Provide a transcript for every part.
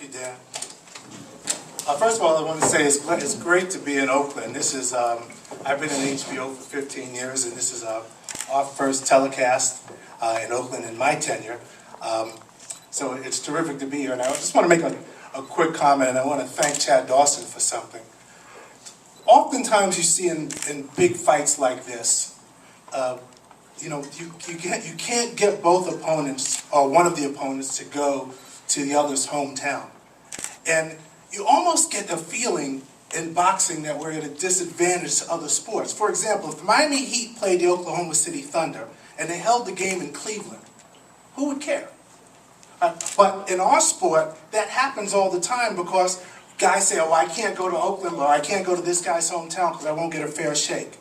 you, Dan. First of all, I want to say it's great to be in Oakland. This is I've been in HBO for 15 years, and this is our first telecast in Oakland in my tenure. So it's terrific to be here. And I just want to make a quick comment, and I want to thank Chad Dawson for something. Oftentimes you see in big fights like this, you can't get both opponents or one of the opponents to go to the other's hometown. And you almost get a feeling in boxing that we're at a disadvantage to other sports. For example, if the Miami Heat played the Oklahoma City Thunder and they held the game in Cleveland, who would care? But in our sport, that happens all the time because guys say, oh, I can't go to Oakland or I can't go to this guy's hometown because I won't get a fair shake.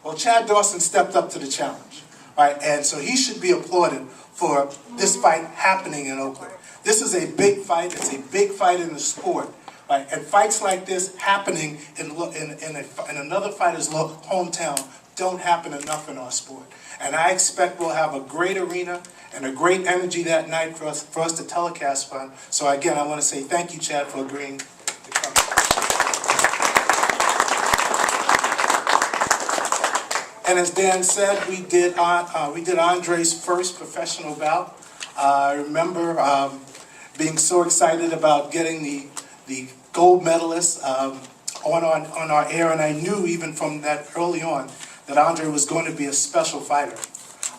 Well, Chad Dawson stepped up to the challenge, right? And so he should be applauded for this fight happening in Oakland. This is a big fight. It's a big fight in the sport. Right? And fights like this happening in another fighter's hometown don't happen enough in our sport. And I expect we'll have a great arena and a great energy that night for us to telecast fun. So again, I want to say thank you, Chad, for agreeing to come. And as Dan said, we did Andre's first professional bout. I remember being so excited about getting the gold medalist on our air, and I knew even from that early on that Andre was going to be a special fighter.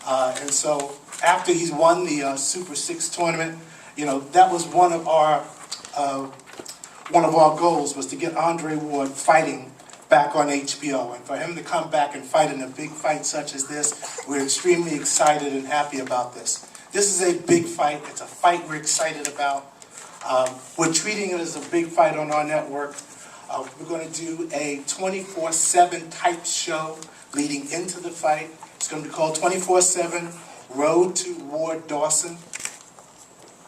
And so after he won the Super 6 tournament, that was one of our goals, was to get Andre Ward fighting back on HBO. And for him to come back and fight in a big fight such as this, we're extremely excited and happy about this. This is a big fight. It's a fight we're excited about. We're treating it as a big fight on our network. We're going to do a 24/7 type show leading into the fight. It's going to be called 24/7 Road to Ward Dawson.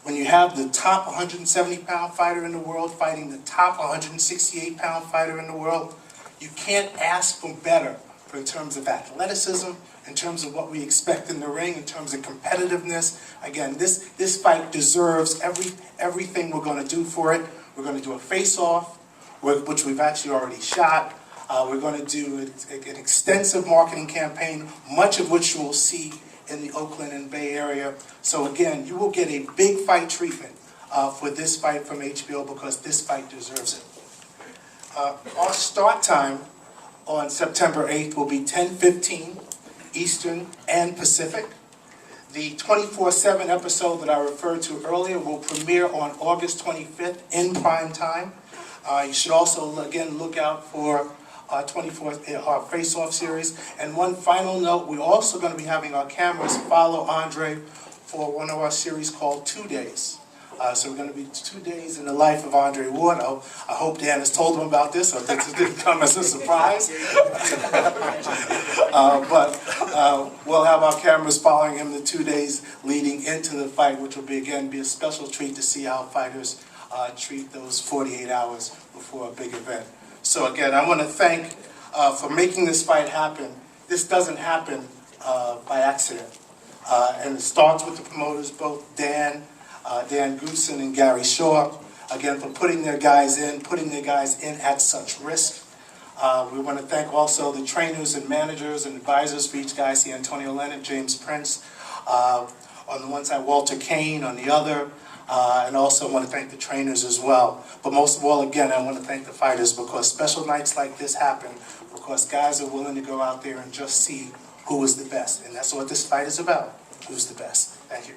When you have the top 170-pound fighter in the world fighting the top 168-pound fighter in the world, you can't ask for better in terms of athleticism, in terms of what we expect in the ring, in terms of competitiveness. Again, this fight deserves everything we're going to do for it. We're going to do a face-off, which we've actually already shot. We're going to do an extensive marketing campaign, much of which you will see in the Oakland and Bay Area. So again, you will get a big fight treatment for this fight from HBO because this fight deserves it. Our start time on September 8th will be 10:15 Eastern and Pacific. The 24/7 episode that I referred to earlier will premiere on August 25th in prime time. You should also, again, look out for our face-off series. And one final note, we're also going to be having our cameras follow Andre for one of our series called 2 Days. So we're going to be 2 days in the life of Andre Ward. I hope Dan has told him about this, so this didn't come as a surprise. But we'll have our cameras following him the 2 days leading into the fight, which will be a special treat to see how fighters treat those 48 hours before a big event. So again, I want to thank for making this fight happen. This doesn't happen by accident. And it starts with the promoters, both Dan Goosen and Gary Shaw, again, for putting their guys in at such risk. We want to thank also the trainers and managers and advisors for each guy. See Antonio Leonard, James Prince, on the one side, Walter Kane on the other, and also want to thank the trainers as well. But most of all, again, I want to thank the fighters because special nights like this happen because guys are willing to go out there and just see who is the best. And that's what this fight is about, who's the best. Thank you.